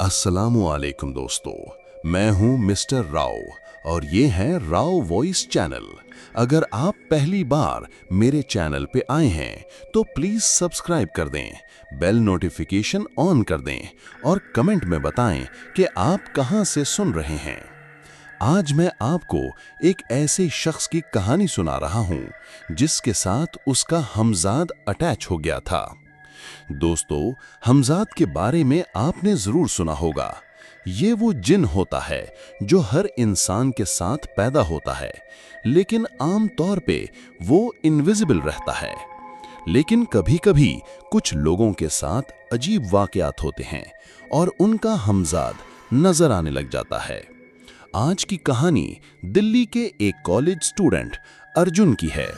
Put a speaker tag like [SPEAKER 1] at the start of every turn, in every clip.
[SPEAKER 1] अस्सलामुअलैकुम दोस्तों, मैं हूं मिस्टर राव और ये है राव वॉइस चैनल। अगर आप पहली बार मेरे चैनल पे आए हैं तो प्लीज सब्सक्राइब कर दें, बेल नोटिफिकेशन ऑन कर दें और कमेंट में बताएं कि आप कहां से सुन रहे हैं। आज मैं आपको एक ऐसे शख्स की कहानी सुना रहा हूं जिसके साथ उसका हमजाद अटैच हो गया था। दोस्तों, हमजाद के बारे में आपने जरूर सुना होगा। ये वो जिन होता है जो हर इंसान के साथ पैदा होता है, लेकिन आम तौर पे वो इनविजिबल रहता है। लेकिन कभी-कभी कुछ लोगों के साथ अजीब वाकयात होते हैं और उनका हमजाद नजर आने लग जाता है। आज की कहानी दिल्ली के एक कॉलेज स्टूडेंट अर्जुन की है।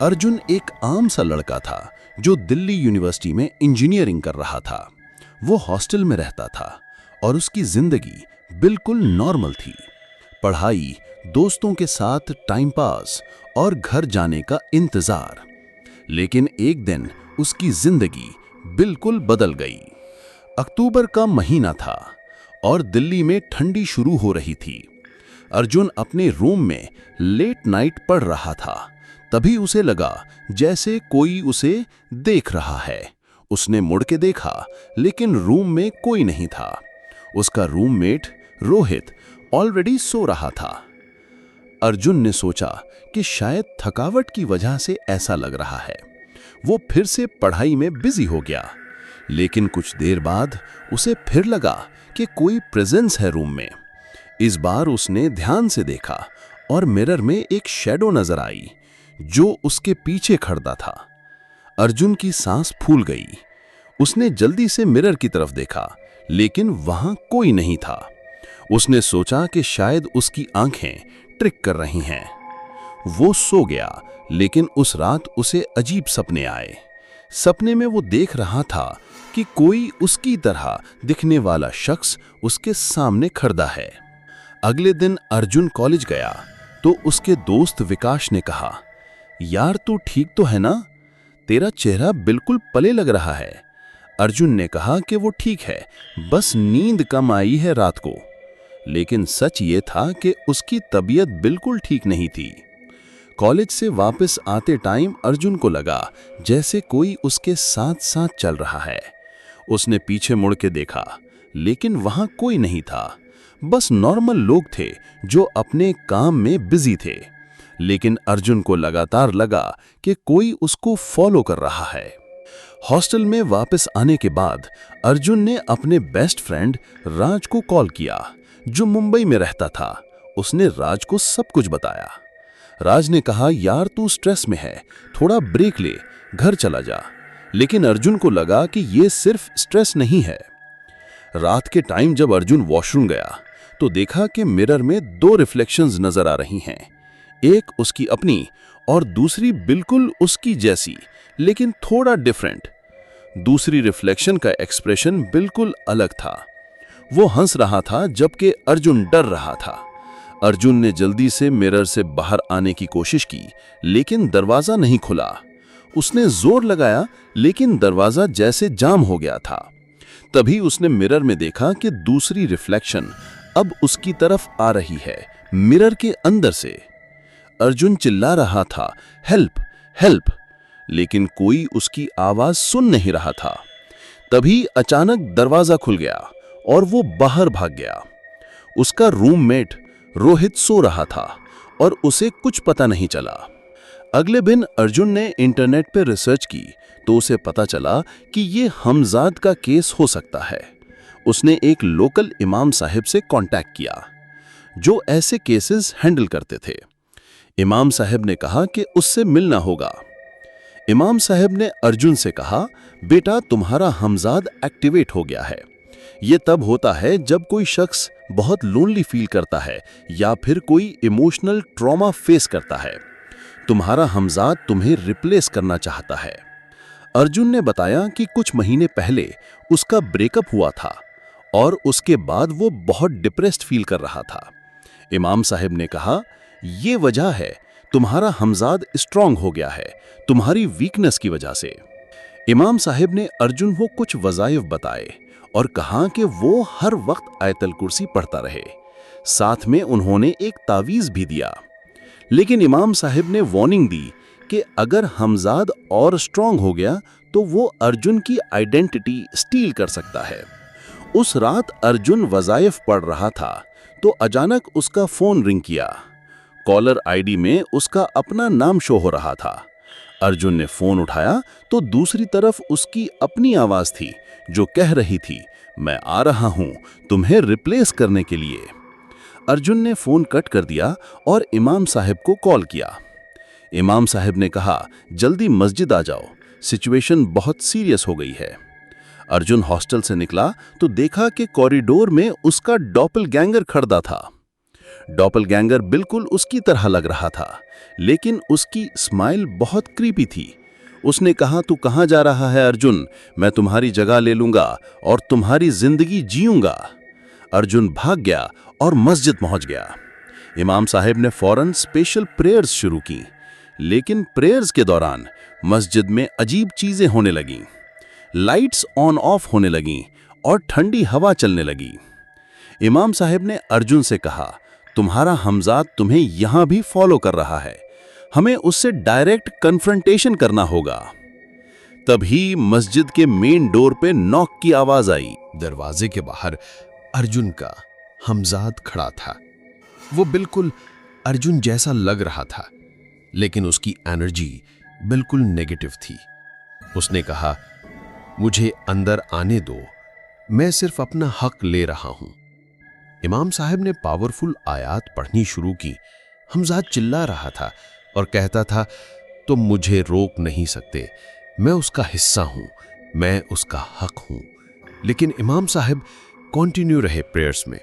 [SPEAKER 1] अर्जुन एक आम सा लड़का था जो दिल्ली यूनिवर्सिटी में इंजीनियरिंग कर रहा था। वो हॉस्टल में रहता था और उसकी जिंदगी बिल्कुल नॉर्मल थी। पढ़ाई, दोस्तों के साथ टाइम पास और घर जाने का इंतजार। लेकिन एक दिन उसकी जिंदगी बिल्कुल बदल गई। अक्टूबर का महीना था और दिल्ली में ठंडी शुरू हो रही थी। अर्जुन अपने रूम में लेट नाइट पढ़ रहा था। तभी उसे लगा जैसे कोई उसे देख रहा है। उसने मुड़ के देखा, लेकिन रूम में कोई नहीं था। उसका रूममेट रोहित ऑलरेडी सो रहा था। अर्जुन ने सोचा कि शायद थकावट की वजह से ऐसा लग रहा है। वो फिर से पढ़ाई में बिजी हो गया। लेकिन कुछ देर बाद उसे फिर लगा कि कोई प्रेजेंस है रूम में। इस बार उसने ध्यान से देखा और मिरर में एक शैडो नजर आई जो उसके पीछे खड़ा था। अर्जुन की सांस फूल गई। उसने जल्दी से मिरर की तरफ देखा, लेकिन वहां कोई नहीं था। उसने सोचा कि शायद उसकी आंखें ट्रिक कर रही हैं। वो सो गया, लेकिन उस रात उसे अजीब सपने आए। सपने में वो देख रहा था कि कोई उसकी तरह दिखने वाला शख्स उसके सामने खड़ा है। अगले दिन अर्जुन कॉलेज गया तो उसके दोस्त विकास ने कहा, यार तू ठीक तो है ना? तेरा चेहरा बिल्कुल पले लग रहा है। अर्जुन ने कहा कि वो ठीक है, बस नींद कम आई है रात को। लेकिन सच ये था कि उसकी तबीयत बिल्कुल ठीक नहीं थी। कॉलेज से वापस आते टाइम अर्जुन को लगा जैसे कोई उसके साथ साथ चल रहा है। उसने पीछे मुड़ के देखा, लेकिन वहां कोई नहीं था। बस नॉर्मल लोग थे जो अपने काम में बिजी थे। लेकिन अर्जुन को लगातार लगा कि कोई उसको फॉलो कर रहा है। हॉस्टल में वापस आने के बाद अर्जुन ने अपने बेस्ट फ्रेंड राज को कॉल किया, जो मुंबई में रहता था। उसने राज को सब कुछ बताया। राज ने कहा, यार तू स्ट्रेस में है, थोड़ा ब्रेक ले, घर चला जा। लेकिन अर्जुन को लगा कि ये सिर्फ स्ट्रेस नहीं है। रात के टाइम जब अर्जुन वॉशरूम गया तो देखा कि मिरर में दो रिफ्लेक्शंस नजर आ रही हैं। एक उसकी अपनी और दूसरी बिल्कुल उसकी जैसी, लेकिन थोड़ा डिफरेंट। दूसरी रिफ्लेक्शन का एक्सप्रेशन बिल्कुल अलग था। वो हंस रहा था जबकि अर्जुन डर रहा था। अर्जुन ने जल्दी से मिरर से बाहर आने की कोशिश की, लेकिन दरवाजा नहीं खुला। उसने जोर लगाया, लेकिन दरवाजा जैसे जाम हो गया था। तभी उसने मिरर में देखा कि दूसरी रिफ्लेक्शन अब उसकी तरफ आ रही है, मिरर के अंदर से। अर्जुन चिल्ला रहा था, हेल्प हेल्प, लेकिन कोई उसकी आवाज सुन नहीं रहा था। तभी अचानक दरवाजा खुल गया और वो बाहर भाग गया। उसका रूममेट रोहित सो रहा था और उसे कुछ पता नहीं चला। अगले दिन अर्जुन ने इंटरनेट पर रिसर्च की तो उसे पता चला कि ये हमजाद का केस हो सकता है। उसने एक लोकल इमाम साहिब से कांटेक्ट किया जो ऐसे केसेस हैंडल करते थे। इमाम साहब ने कहा कि उससे मिलना होगा। इमाम साहब ने अर्जुन से कहा, बेटा तुम्हारा हमजाद एक्टिवेट हो गया है। ये तब होता है जब कोई शख्स बहुत लोनली फील करता है या फिर कोई इमोशनल ट्रॉमा फेस करता है। तुम्हारा हमजाद तुम्हें रिप्लेस करना चाहता है। अर्जुन ने बताया कि कुछ महीने पहले उसका ब्रेकअप हुआ था और उसके बाद वो बहुत डिप्रेस्ड फील कर रहा था। इमाम साहब ने कहा, ये वजह है, तुम्हारा हमजाद स्ट्रांग हो गया है तुम्हारी वीकनेस की वजह से। इमाम साहब ने अर्जुन को कुछ वज़ाइफ बताए और कहा कि वो हर वक्त आयतल कुर्सी पढ़ता रहे। साथ में उन्होंने एक तावीज भी दिया। लेकिन इमाम साहिब ने वार्निंग दी कि अगर हमजाद और स्ट्रांग हो गया तो वो अर्जुन की आइडेंटिटी स्टील कर सकता है। उस रात अर्जुन वज़ाइफ पढ़ रहा था तो अचानक उसका फोन रिंग किया। कॉलर आईडी में उसका अपना नाम शो हो रहा था। अर्जुन ने फोन उठाया तो दूसरी तरफ उसकी अपनी आवाज थी जो कह रही थी, मैं आ रहा हूं तुम्हें रिप्लेस करने के लिए। अर्जुन ने फोन कट कर दिया और इमाम साहिब को कॉल किया। इमाम साहिब ने कहा, जल्दी मस्जिद आ जाओ, सिचुएशन बहुत सीरियस हो गई है। अर्जुन हॉस्टल से निकला तो देखा कि कॉरिडोर में उसका डॉपलगैंगर खड़ा था। डॉपलगैंगर बिल्कुल उसकी तरह लग रहा था, लेकिन उसकी स्माइल बहुत क्रीपी थी। उसने कहा, तू कहां जा रहा है अर्जुन? मैं तुम्हारी जगह ले लूंगा और तुम्हारी जिंदगी जीऊंगा। अर्जुन भाग गया और मस्जिद पहुंच गया। इमाम साहिब ने फौरन स्पेशल प्रेयर्स शुरू की, लेकिन प्रेयर्स के दौरान मस्जिद में अजीब चीजें होने लगीं। लाइट्स ऑन ऑफ होने लगीं और ठंडी हवा चलने लगी। इमाम साहिब ने अर्जुन से कहा, तुम्हारा हमजाद तुम्हें यहां भी फॉलो कर रहा है, हमें उससे डायरेक्ट कन्फ्रंटेशन करना होगा। तभी मस्जिद के मेन डोर पे नॉक की आवाज आई।
[SPEAKER 2] दरवाजे के बाहर अर्जुन का हमजाद खड़ा था। वो बिल्कुल अर्जुन जैसा लग रहा था, लेकिन उसकी एनर्जी बिल्कुल नेगेटिव थी। उसने कहा, मुझे अंदर आने दो, मैं सिर्फ अपना हक ले रहा हूं। इमाम साहब ने पावरफुल आयात पढ़नी शुरू की। हमजाद चिल्ला रहा था और कहता था, तुम मुझे रोक नहीं सकते, मैं उसका हिस्सा हूं, मैं उसका हक हूं। लेकिन इमाम साहब कंटिन्यू रहे प्रेयर्स में।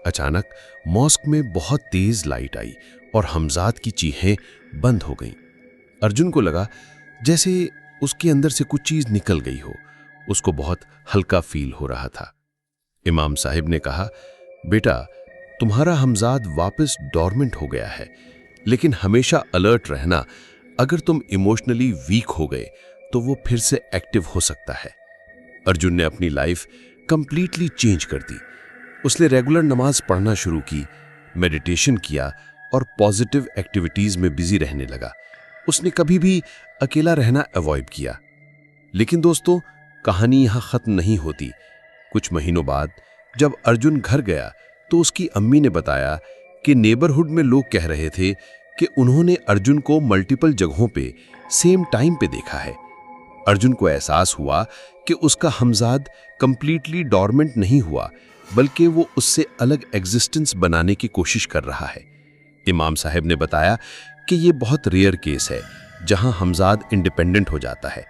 [SPEAKER 2] अचानक मॉस्क में बहुत तेज लाइट आई और हमजाद की चीखें बंद हो गईं। अर्जुन को लगा जैसे उसके अंदर से कुछ चीज निकल गई हो। उसको बहुत हल्का फील हो रहा था। इमाम साहिब ने कहा, बेटा, तुम्हारा हमजाद वापस डॉर्मेंट हो गया है, लेकिन हमेशा अलर्ट रहना। अगर तुम इमोशनली वीक हो गए तो वो फिर से एक्टिव हो सकता है। अर्जुन ने अपनी लाइफ कंप्लीटली चेंज कर दी। उसने रेगुलर नमाज पढ़ना शुरू की, मेडिटेशन किया और पॉजिटिव एक्टिविटीज में बिजी रहने लगा। उसने कभी भी अकेला रहना अवॉइड किया। लेकिन दोस्तों, कहानी यहां खत्म नहीं होती। कुछ महीनों बाद जब अर्जुन घर गया तो उसकी अम्मी ने बताया कि नेबरहुड में लोग कह रहे थे कि उन्होंने अर्जुन को मल्टीपल जगहों पे सेम टाइम पे देखा है। अर्जुन को एहसास हुआ कि उसका हमजाद कंप्लीटली डॉर्मेंट नहीं हुआ, बल्कि वो उससे अलग एग्जिस्टेंस बनाने की कोशिश कर रहा है। इमाम साहब ने बताया कि ये बहुत रेयर केस है जहां हमजाद इंडिपेंडेंट हो जाता है।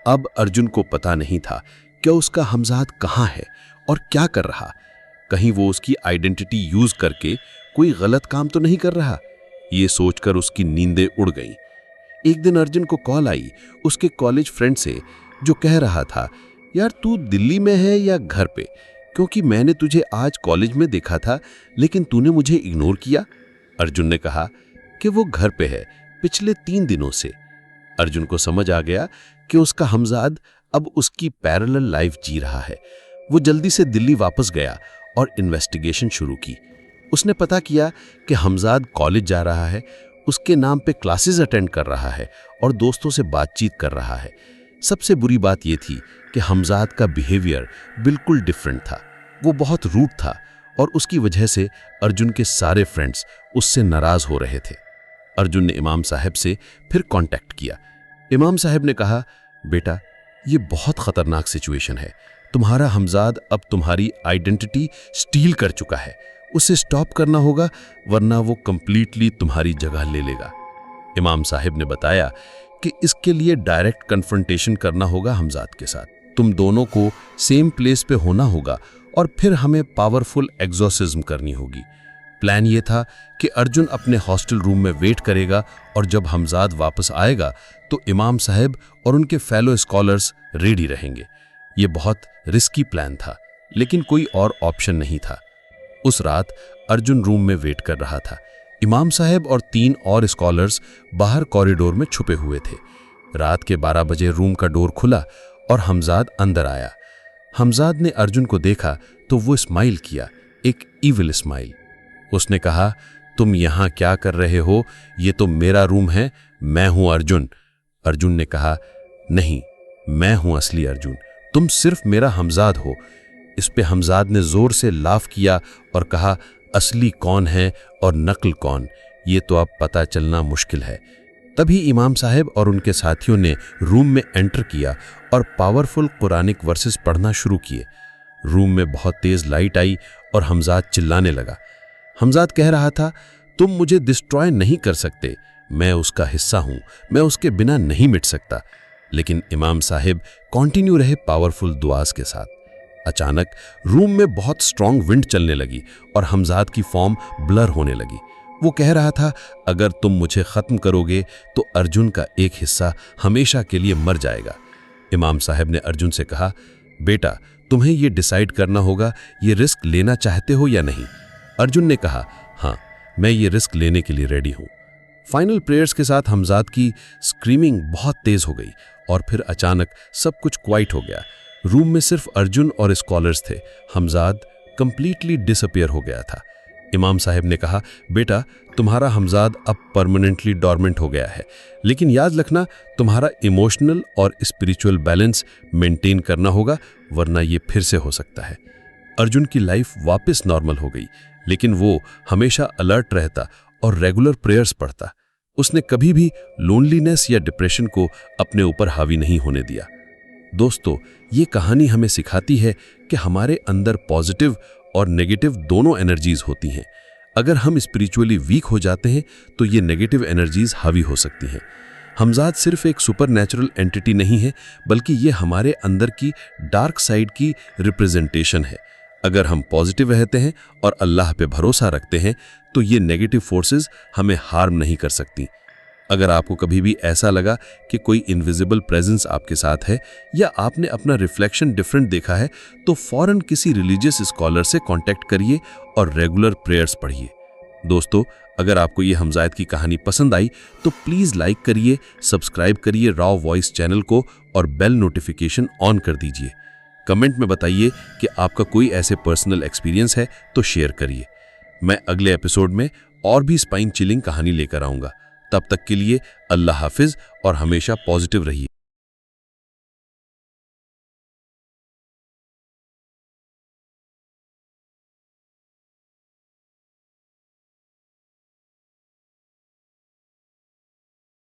[SPEAKER 2] अब अर्जुन को पता नहीं था कि उसका हमजाद कहां है और क्या कर रहा। कहीं वो उसकी आइडेंटिटी यूज करके कोई गलत काम तो नहीं कर रहा। ये सोचकर उसकी नींदें उड़ गईं। एक दिन अर्जुन को कॉल आई उसके कॉलेज फ्रेंड से, जो कह रहा था, यार तू दिल्ली में है या घर पे? क्योंकि मैंने तुझे आज कॉलेज में देखा था, लेकिन तूने मुझे इग्नोर किया। अर्जुन ने कहा कि वो घर पे है पिछले 3 दिनों से। अर्जुन को समझ आ गया कि उसका हमजाद अब उसकी पैरेलल लाइफ जी रहा है। वो जल्दी से दिल्ली वापस गया और इन्वेस्टिगेशन शुरू की। उसने पता किया कि हमजाद कॉलेज जा रहा है, उसके नाम पे क्लासेस अटेंड कर रहा है और दोस्तों से बातचीत कर रहा है। सबसे बुरी बात यह थी कि हमजाद का बिहेवियर बिल्कुल डिफरेंट था। वो बहुत रूड था और उसकी वजह से अर्जुन के सारे फ्रेंड्स उससे नाराज हो रहे थे। अर्जुन ने इमाम साहब से फिर कांटेक्ट किया। इमाम साहब ने कहा, बेटा, ये बहुत खतरनाक सिचुएशन है। तुम्हारा हमजाद अब तुम्हारी आइडेंटिटी स्टील कर चुका है। उसे स्टॉप करना होगा, वरना वो कंप्लीटली तुम्हारी जगह ले लेगा। इमाम साहब ने बताया कि इसके लिए डायरेक्ट कन्फ्रंटेशन करना होगा हमजाद के साथ। तुम दोनों को सेम प्लेस पे होना होगा और फिर हमें पावरफुल एग्जॉर्सिज्म करनी होगी। प्लान ये था कि अर्जुन अपने हॉस्टल रूम में वेट करेगा और जब हमजाद वापस आएगा तो इमाम साहब और उनके फेलो स्कॉलर्स रेडी रहेंगे। ये बहुत रिस्की प्लान था, लेकिन कोई और ऑप्शन नहीं था। उस रात अर्जुन रूम में वेट कर रहा था। इमाम साहब और 3 और स्कॉलर्स बाहर कॉरिडोर में छुपे हुए थे। रात के 12 बजे रूम का डोर खुला और हमजाद अंदर आया। हमजाद ने अर्जुन को देखा तो वो स्माइल किया, एक इविल स्माइल। उसने कहा, तुम यहां क्या कर रहे हो? ये तो मेरा रूम है, मैं हूं अर्जुन। अर्जुन ने कहा, नहीं, मैं हूं असली अर्जुन, तुम सिर्फ मेरा हमजाद हो। इस पे हमजाद ने जोर से लाफ किया और कहा, असली कौन है और नकल कौन, ये तो अब पता चलना मुश्किल है। तभी इमाम साहब और उनके साथियों ने रूम में एंटर किया और पावरफुल कुरानिक वर्सेस पढ़ना शुरू किए। रूम में बहुत तेज लाइट आई और हमजाद चिल्लाने लगा। हमजाद कह रहा था, तुम मुझे डिस्ट्रॉय नहीं कर सकते, मैं उसका हिस्सा हूं, मैं उसके बिना नहीं मिट सकता। लेकिन इमाम साहब कंटिन्यू रहे पावरफुल दुआस के साथ। अचानक रूम में बहुत स्ट्रांग विंड चलने लगी और हमजाद की फॉर्म ब्लर होने लगी। वो कह रहा था, अगर तुम मुझे खत्म करोगे तो अर्जुन का एक हिस्सा हमेशा के लिए मर जाएगा। इमाम साहब ने अर्जुन से कहा, बेटा, तुम्हें ये डिसाइड करना होगा, ये रिस्क लेना चाहते हो या नहीं। अर्जुन ने कहा, हाँ, मैं ये रिस्क लेने के लिए रेडी हूं। फाइनल प्रेयर्स के साथ हमजाद की स्क्रीमिंग बहुत तेज हो गई और फिर अचानक सब कुछ क्वाइट हो गया। रूम में सिर्फ अर्जुन और स्कॉलर्स थे। हमजाद कंप्लीटली डिसअपियर हो गया था। इमाम साहब ने कहा, बेटा, तुम्हारा हमजाद अब परमानेंटली डॉर्मेंट हो गया है, लेकिन याद रखना, तुम्हारा इमोशनल और स्पिरिचुअल बैलेंस मेंटेन करना होगा, वरना ये फिर से हो सकता है। अर्जुन की लाइफ वापस नॉर्मल हो गई, लेकिन वो हमेशा अलर्ट रहता और रेगुलर प्रेयर्स पढ़ता। उसने कभी भी लोनलीनेस या डिप्रेशन को अपने ऊपर हावी नहीं होने दिया। दोस्तों, ये कहानी हमें सिखाती है कि हमारे अंदर पॉजिटिव और नेगेटिव दोनों एनर्जीज होती हैं। अगर हम स्पिरिचुअली वीक हो जाते हैं तो ये नेगेटिव एनर्जीज हावी हो सकती हैं। हमजाद सिर्फ एक सुपरनैचुरल एंटिटी नहीं है, बल्कि ये हमारे अंदर की डार्क साइड की रिप्रेजेंटेशन है। अगर हम पॉजिटिव रहते हैं और अल्लाह पे भरोसा रखते हैं तो ये नेगेटिव फोर्सेस हमें हार्म नहीं कर सकती। अगर आपको कभी भी ऐसा लगा कि कोई इनविजिबल प्रेजेंस आपके साथ है या आपने अपना रिफ्लेक्शन डिफरेंट देखा है, तो फौरन किसी रिलीजियस स्कॉलर से कांटेक्ट करिए और रेगुलर प्रेयर्स पढ़िए। दोस्तों, अगर आपको ये हमजाद की कहानी पसंद आई तो प्लीज़ लाइक करिए, सब्सक्राइब करिए राव वॉइस चैनल को और बेल नोटिफिकेशन ऑन कर दीजिए। कमेंट में बताइए कि आपका कोई ऐसे पर्सनल एक्सपीरियंस है तो शेयर करिए। मैं अगले एपिसोड में और भी स्पाइन चिलिंग कहानी लेकर आऊँगा। तब तक के लिए अल्लाह हाफिज और हमेशा पॉजिटिव रहिए।